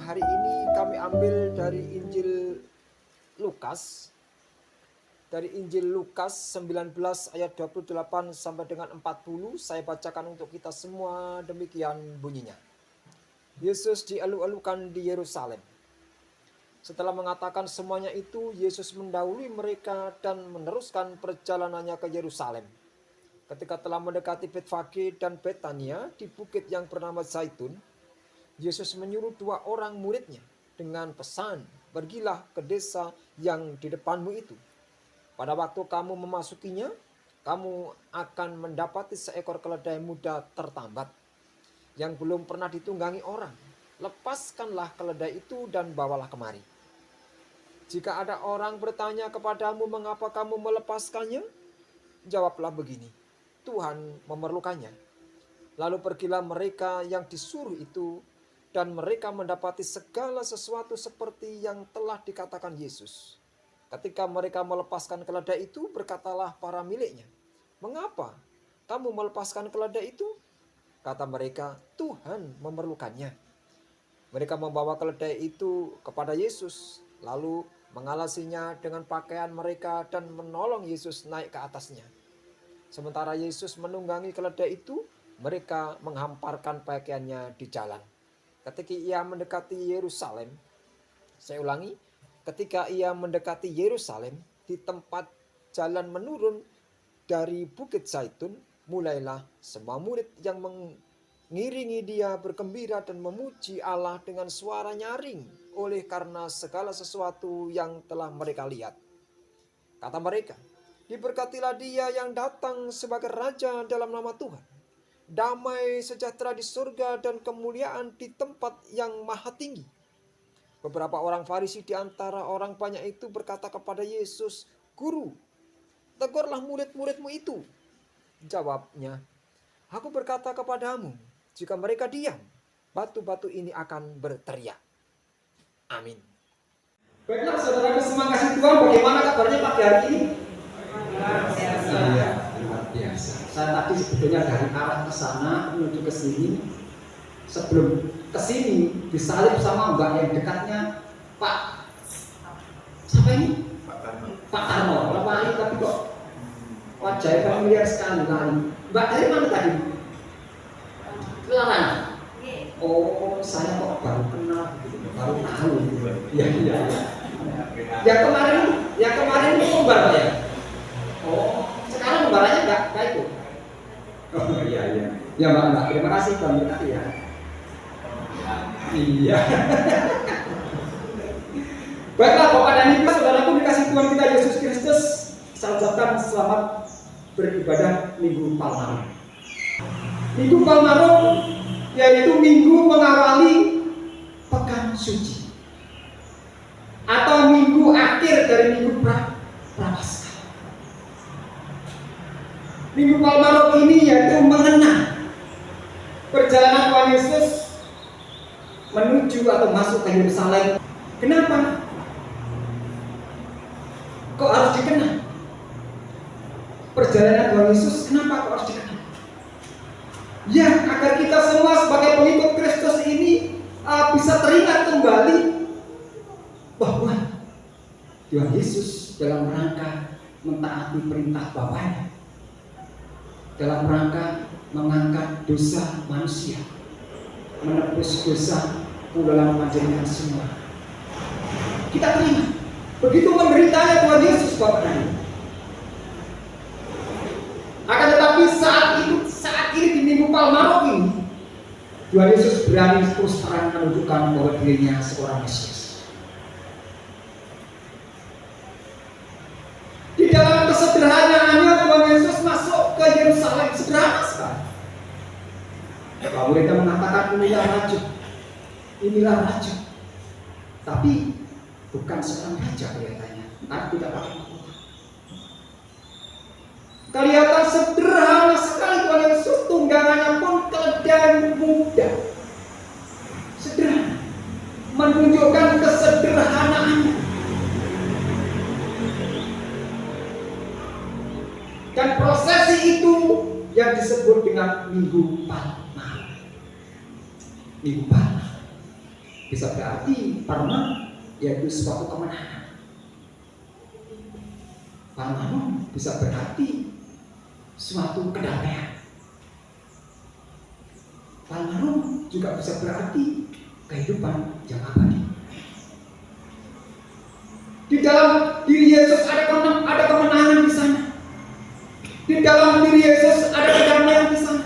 hari ini kami ambil dari Injil Lukas. Dari Injil Lukas 19 ayat 28 sampai dengan 40. Saya bacakan untuk kita semua, demikian bunyinya. Yesus dielu-elukan di Yerusalem. Setelah mengatakan semuanya itu, Yesus mendahului mereka dan meneruskan perjalanannya ke Yerusalem. Ketika telah mendekati Betfage dan Betania di bukit yang bernama Zaitun, Yesus menyuruh 2 orang muridnya dengan pesan, "Pergilah ke desa yang di depanmu itu. Pada waktu kamu memasukinya, kamu akan mendapati seekor keledai muda tertambat yang belum pernah ditunggangi orang. Lepaskanlah keledai itu dan bawalah kemari. Jika ada orang bertanya kepadamu mengapa kamu melepaskannya, jawablah begini, Tuhan memerlukannya." Lalu pergilah mereka yang disuruh itu, dan mereka mendapati segala sesuatu seperti yang telah dikatakan Yesus. Ketika mereka melepaskan keledai itu, berkatalah para miliknya, "Mengapa kamu melepaskan keledai itu?" Kata mereka, "Tuhan memerlukannya." Mereka membawa keledai itu kepada Yesus, lalu mengalasinya dengan pakaian mereka dan menolong Yesus naik ke atasnya. Sementara Yesus menunggangi keledai itu, mereka menghamparkan pakaiannya di jalan. Ketika ia mendekati Yerusalem, ketika ia mendekati Yerusalem, di tempat jalan menurun dari Bukit Zaitun, mulailah semua murid yang mengiringi dia bergembira dan memuji Allah dengan suara nyaring oleh karena segala sesuatu yang telah mereka lihat. Kata mereka, "Diberkatilah dia yang datang sebagai Raja dalam nama Tuhan. Damai sejahtera di surga dan kemuliaan di tempat yang maha tinggi." Beberapa orang Farisi di antara orang banyak itu berkata kepada Yesus, "Guru, tegurlah murid-muridmu itu." Jawabnya, "Aku berkata kepadamu, jika mereka diam, batu-batu ini akan berteriak." Amin. Baiklah saudara, semua kasih Tuhan, bagaimana kabarnya pagi hari ini? Iya, luar biasa. Saya tadi sebetulnya dari arah ke sana menuju ke sini. Sebelum ke sini disalib sama mbak yang dekatnya Pak. Siapa ini? Pak Tarno. Lari tapi kok wajahnya familiar sekali lari. Mbak dari mana tadi? Kelaran. Oh, saya kok baru kenal, baru tahu. Iya. Yang kemarin itu kembar Pak ya? Oh, sekarang kembarannya enggak itu. Oh iya. Ya Mbak, terima kasih Bang Berkati ya. Iya. Baiklah Bapak dan Ibu, saudaraku dikasih Tuhan kita Yesus Kristus, saya ucapkan selamat beribadah Minggu Palmarum. Minggu Palmarum yaitu minggu mengawali Pekan Suci atau minggu akhir dari minggu Prapaskah. Minggu Palmarum ini yaitu mengenang perjalanan Tuhan Yesus menuju atau masuk ke Yerusalem. Kenapa? Kok harus dikenang? Perjalanan Tuhan Yesus kenapa kok harus dikenang? Ya, agar kita semua sebagai pengikut Kristus ini bisa teringat kembali bahwa Tuhan Yesus dalam rangka mentaati perintah Bapaknya, dalam rangka mengangkat dosa manusia, menebus dosa dalam panjenengan semua. Kita terima. Begitu menderitanya Tuhan Yesus Bapak dan Ibu. Akan tetapi saat ini di Minggu Palmarum ini, Tuhan Yesus berani terus terang menunjukkan bahwa dirinya seorang Mesias. Di dalam kesederhanaannya Tuhan Yesus masuk ke Yerusalem, sederhana sekali. Kalau mereka mengatakan inilah raja, tapi bukan seorang raja kelihatannya, tapi tidak pakai mahkota. Kelihatan sederhana sekali Tuhan Yesus, tunggangannya pun keledai muda, sederhana, menunjukkan kesederhanaannya. Dan prosesi itu yang disebut dengan Minggu Palma. Minggu Palma. bisa berarti parma, yaitu suatu kemenangan. Parmanum bisa berarti suatu kedamaian. Parmanum juga bisa berarti kehidupan yang abadi. Di dalam diri Yesus ada kemenangan di sana. Di dalam diri Yesus ada kedamaian di sana.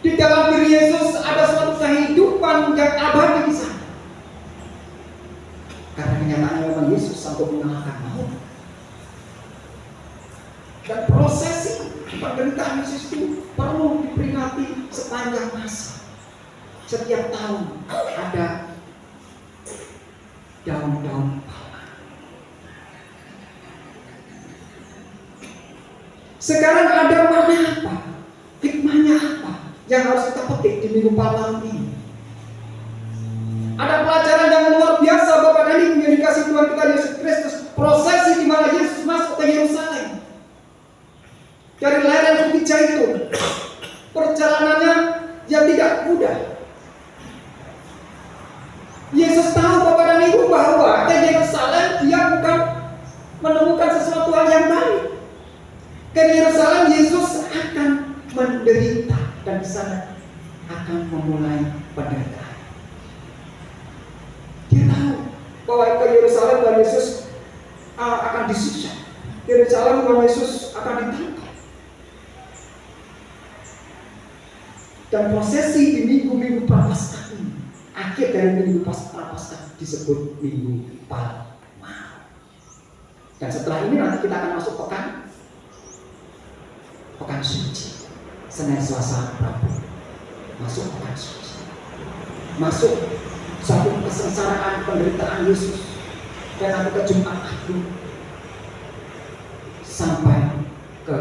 Di dalam diri Yesus ada suatu kehidupan yang abadi di sana. Karena kenyataannya memang Yesus sanggup mengalahkan maut. Dan prosesi penderitaan Yesus itu perlu diperingati sepanjang masa. Setiap tahun ada daun-daun palma. Sekarang ada makna apa? Hikmahnya apa yang harus kita petik di Minggu Palma ini? Ada pelajaran yang luar biasa Bapak dan Ibu yang dikasih Tuhan kita Yesus Kristus. Prosesi di mana Yesus masuk ke Yerusalem dari lereng Bukit Zaitun. Perjalanannya yang tidak mudah. Yesus tahu Bapak dan Ibu bahwa ke Yerusalem dia bukan menemukan sesuatu hal yang baik. Ke Yerusalem Yesus akan menderita dan di sana akan memulai penderitaan. Dia tahu bahwa ke Yerusalem Tuhan Yesus akan disiksa. Yerusalem Tuhan Yesus akan ditangkap. Dan prosesi di minggu-minggu Prapaskah ini, akhir dari minggu Prapaskah disebut Minggu Palma. Dan setelah ini nanti kita akan masuk pekan suci. Senin, Selasa, Rabu. Masuk pekan suci. Masuk satu kesengsaraan penderitaan Yesus. Dan nanti ke Jumat Agung sampai ke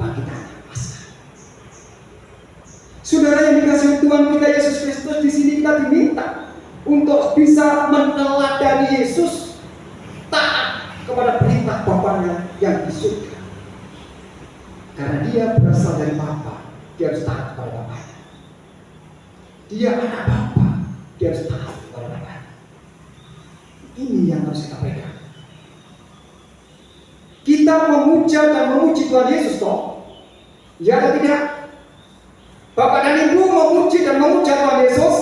bangkitan Paskah. Saudara yang dikasihi Tuhan kita Yesus Kristus, di sini kita diminta untuk bisa meneladani Yesus, taat kepada perintah Bapanya yang di surga. Karena dia berasal dari Bapa, dia harus taat kepada Bapanya. Dia anak Bapa, dia harus taat kepada Bapanya. Ini yang harus kita pegang. Kita memuja dan memuji Tuhan Yesus toh? Ya atau tidak? Bapak dan Ibu memuji dan memuja Tuhan Yesus?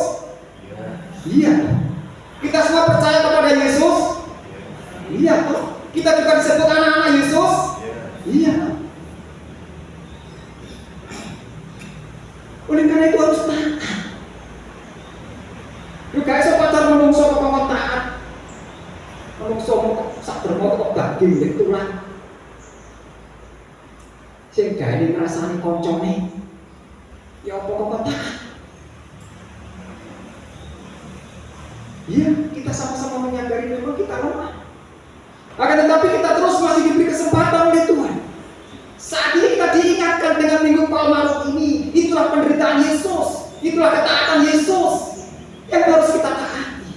Iya. Kita semua percaya kepada Yesus? Iya toh? Kita juga disebut anak-anak Yesus? Iya. Oleh karena itu harus taat. Juga esok pacar menungso kok taat. Menungso sak dermo kok daging itu lah. Sing gawe ngrasani koncone. Ya apa kok taat. Iya, kita sama-sama menyadari memang kita lemah. Akan tetapi kita terus masih diberi kesempatan oleh Tuhan. Saat ini kita diingatkan dengan Minggu Palma ini, itulah penderitaan Yesus, itulah ketaatan Yesus yang harus kita taati.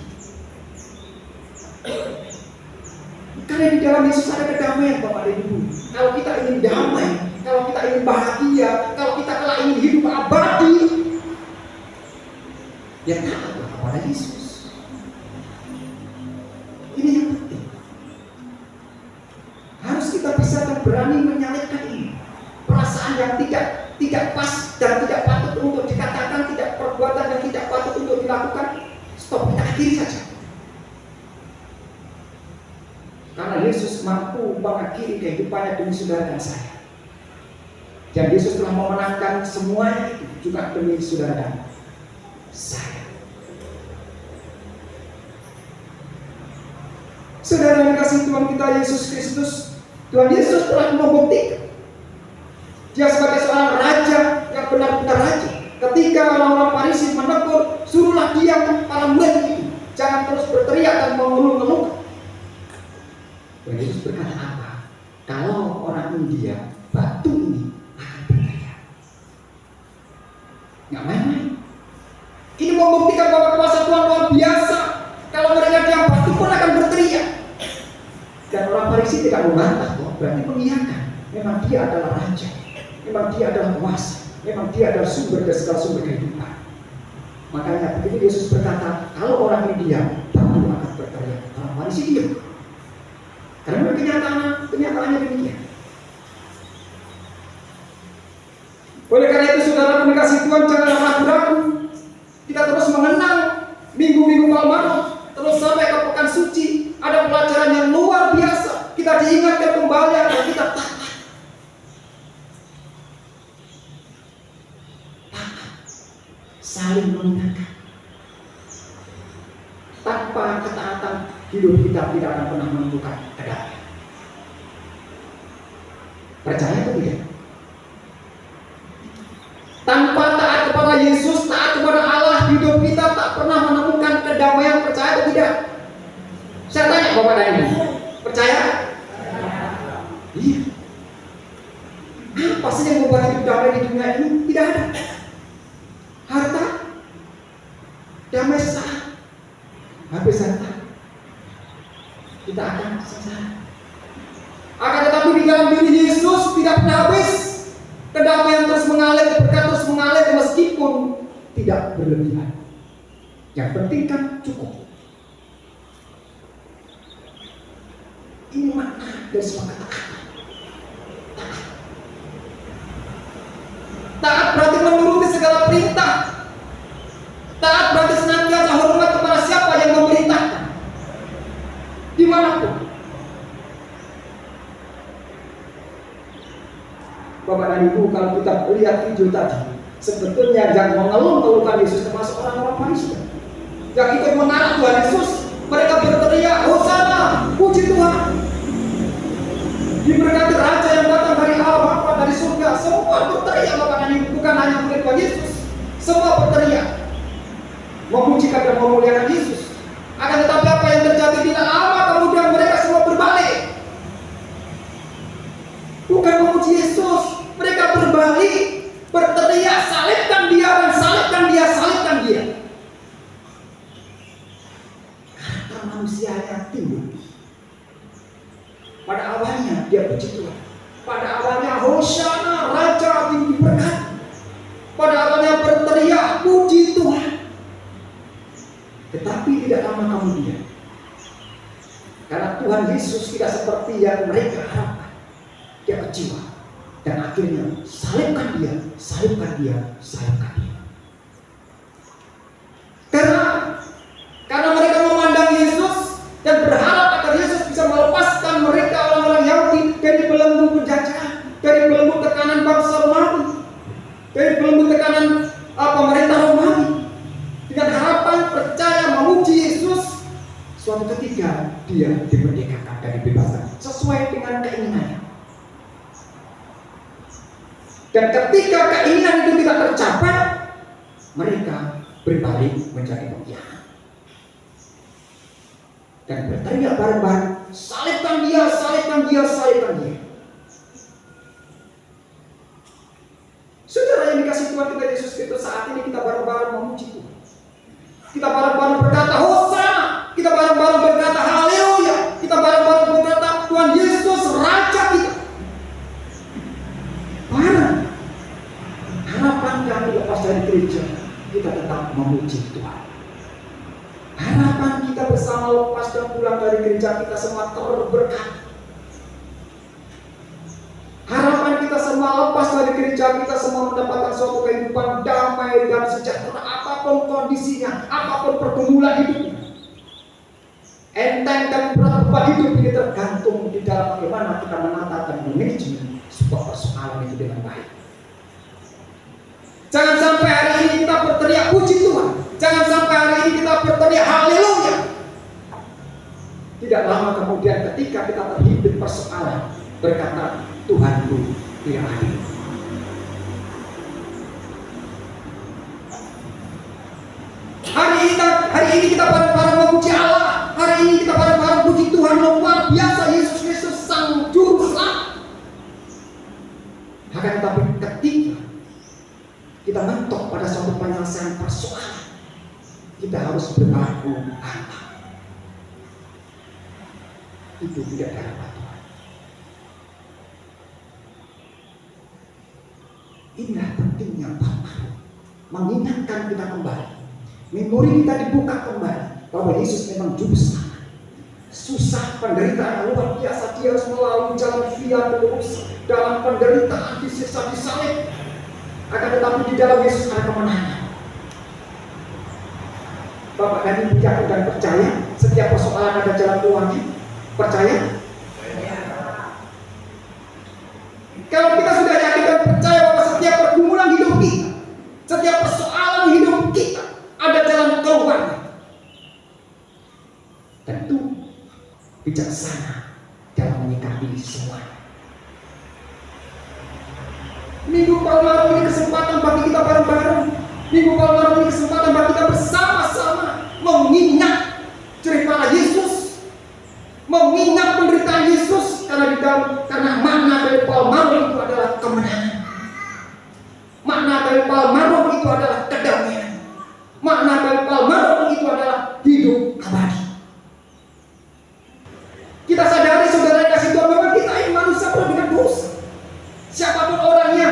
Karena di dalam Yesus ada kedamaian, Bapak dan Ibu. Kalau kita ingin damai, kalau kita ingin bahagia, kalau kita kelak ingin hidup abadi, ya taatlah kepada Yesus. Ini yang penting. Harus kita bisa dan berani menyalahkan ini. Perasaan yang tidak pas dan tidak patut untuk dikatakan, tidak perbuatan yang tidak patut untuk dilakukan, stop, kita akhiri saja. Karena Yesus mampu mengakhiri kehidupannya demi saudara dan saya. Dan Yesus telah memenangkan semuanya itu juga demi saudara dan saya. Saudara yang kasih Tuhan kita Yesus Kristus, Tuhan Yesus telah membuktikan dia sebagai seorang raja yang benar-benar raja. Ketika orang-orang Farisi menegur, suruhlah dia para murid itu jangan terus berteriak dan mengeluh-ngeluh. Tuhan Yesus berkata apa? Kalau orang India, batu ini akan berteriak. Nggak main-main. Ini membuktikan bahwa kuasa Tuhan luar biasa. Kalau mereka diam, batu pun akan berteriak. Dan orang Farisi tidak membantah, berarti mengiyakan. Memang dia adalah raja, memang dia adalah kuasa, memang dia adalah sumber dari segala sumber kehidupan. Makanya begitu Yesus berkata, kalau orang ini diam, baru akan berteriak. Orang Farisi diam. Karena kenyataannya demikian. Oleh karena itu saudara pengasih Tuhan, jangan ragu-ragu. Kita terus mengenal minggu-minggu malam, terus sampai ke pekan suci. Ada pelajaran yang luar biasa. Kita diingatkan kembali agar kita taat. Saling mengingatkan. Tanpa ketaatan, hidup kita tidak akan pernah menemukan kedamaian. Percaya atau tidak? Tanpa taat kepada Yesus, taat kepada Allah, hidup kita tak pernah menemukan kedamaian. Percaya atau tidak? Saya tanya Bapak dan Ibu, percaya? Iya. Apa sih yang membuat hidup damai di dunia ini? Tidak ada. Harta, damai sesaat, habis harta, kita akan sengsara. Akan tetapi di dalam diri Yesus tidak pernah habis. Kedamaian terus mengalir, berkat terus mengalir meskipun tidak berlebihan. Yang penting kan cukup. Ini makna dari sebuah kata-kata. Taat berarti menuruti segala perintah. Taat berarti senantiasa hormat kepada siapa yang memerintahkan, dimanapun. Bapak dan Ibu, kalau kita lihat video tadi, sebetulnya yang mengeluh-ngeluhkan Yesus termasuk orang-orang Farisi yang ikut mengarah Tuhan Yesus. Mereka berteriak, Hosana, puji Tuhan, diberkati Raja yang datang dari Allah Bapa, dari surga. Semua berteriak Bapak dan Ibu, bukan hanya murid Tuhan Yesus. Semua berteriak memujikan dan memuliakan Yesus. Akan tetapi apa yang terjadi? Tidak lama kemudian mereka semua berbalik. Bukan memuji Yesus, mereka berbalik, berteriak, salibkan dia, dan salibkan dia, salibkan dia. Karakter manusia yang timbul. Pada awalnya dia puji Tuhan. Pada awalnya Hosana, Raja yang diberkati. Pada awalnya berteriak, puji Tuhan. Tetapi tidak lama kemudian, karena Tuhan Yesus tidak seperti yang mereka harapkan, dia kecewa dan akhirnya salibkan dia, salibkan dia, salibkan dia. Karena mereka memandang Yesus dan berharap agar Yesus bisa melepaskan mereka orang-orang Yahudi dari belenggu penjajahan, dari belenggu tekanan bangsa Romawi, dari belenggu tekanan pemerintah Romawi. Dengan harapan percaya memuji Yesus, suatu ketika dia dimerdekakan dan dibebaskan sesuai dengan keinginannya. Dan ketika keinginan itu tidak tercapai, mereka berbalik menjadi pengkhianat dan berteriak bareng-bareng, salibkan dia, salibkan dia, salibkan dia. Saudara yang dikasih Tuhan kita Yesus Kristus, saat ini kita bareng-bareng memuji Tuhan. Kita bareng-bareng berkata Hosana, kita bareng-bareng berkata Haleluya, kita bareng-bareng berkata Tuhan Yesus Raja kita. Bareng. Harapan kami lepas dari gereja, kita tetap memuji Tuhan. Harapan kita bersama lepas dan pulang dari gereja, kita semua terberkati. Harapan kita semua lepas dari gereja, kita semua mendapatkan suatu kehidupan damai dan sejahtera, apapun kondisinya, apapun pergumulan hidupnya. Enteng dan berat beban hidup ini tergantung di dalam bagaimana kita menata dan manajemen sebuah persoalan itu dengan baik. Jangan sampai hari ini kita berteriak puji Tuhan, jangan sampai hari ini kita berteriak haleluya. Tidak lama kemudian ketika kita terhimpit persoalan, berkata Tuhanku tidak adil. Hari ini kita bareng-bareng memuji Allah. Hari ini kita bareng-bareng puji Tuhan, luar biasa Yesus Kristus Sang Juru Selamat. Akan tetapi ketika kita mentok pada suatu penyelesaian persoalan, kita harus berlaku antang. Itu tidak ada harapan Tuhan. Inilah pentingnya Bapak mengingatkan kita kembali memori kita dibuka kembali bahwa Yesus memang juru selamat. Susah, penderitaan luar biasa, dia harus melalui jalan via dolorosa, dalam penderitaan, disiksa, disalib. Akan tetapi di dalam Yesus ada kemenangan. Bapak dan Ibu yakin dan percaya setiap persoalan ada jalan keluarnya? Percaya? Kalau kita sudah yakin dan percaya bahwa setiap pergumulan hidup kita, setiap persoalan hidup kita ada jalan keluarnya, tentu bijaksana dalam menyikapi semuanya. Minggu Palmarum ini kesempatan bagi kita bareng-bareng. Minggu Palmarum ini kesempatan bagi kita bersama-sama mengingat cerita Yesus, mengingat penderitaan Yesus, karena makna dari Palmarum itu adalah kemenangan. Makna dari Palmarum itu adalah kedamaian. Makna dari Palmarum itu adalah hidup abadi. Kita sadari saudara yang kasih Tuhan, memang kita ini manusia penuh dengan dosa. Siapapun orangnya.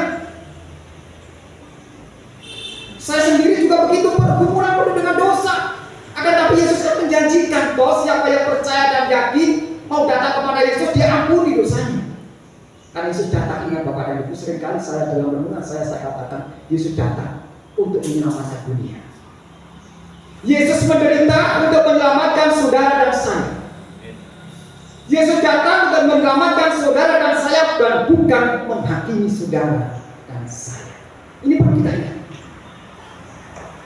Saya sendiri juga begitu bergumulan penuh dengan dosa. Akan tapi Yesus kan menjanjikan bahwa siapa yang percaya dan yakin mau datang kepada Yesus, dia ampuni dosanya. Karena Yesus datang, ingat Bapak dan Ibu, seringkali saya dalam renungan saya katakan Yesus datang untuk menyelamatkan dunia. Yesus menderita untuk menyelamatkan saudara dan saya. Yesus datang untuk menyelamatkan saudara dan saya, dan bukan menghakimi saudara dan saya. Ini perlu kita ingat.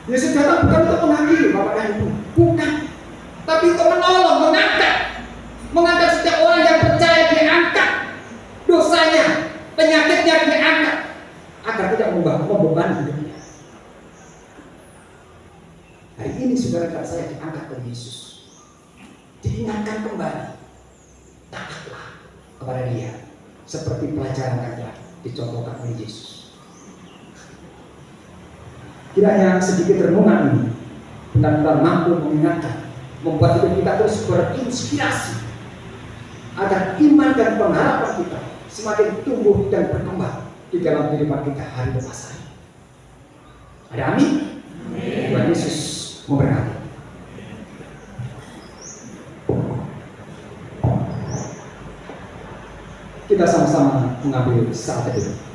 Yesus datang bukan untuk menghakimi Bapak dan Ibu, bukan, tapi untuk menolong, mengangkat setiap orang yang percaya, diangkat dosanya, penyakitnya diangkat, agar tidak membebani hidupnya. Hari ini saudara dan saya diangkat oleh Yesus, diingatkan kembali, taatlah kepada Dia, seperti pelajaran yang dicontohkan oleh Yesus. Kiranya sedikit renungan ini benar-benar mampu mengingatkan, membuat hidup kita terus berinspirasi, agar iman dan pengharapan kita semakin tumbuh dan berkembang di dalam kehidupan kita hari lepas hari. Ada amin? Tuhan Yesus memberkati. Kita sama-sama mengambil saat teduh.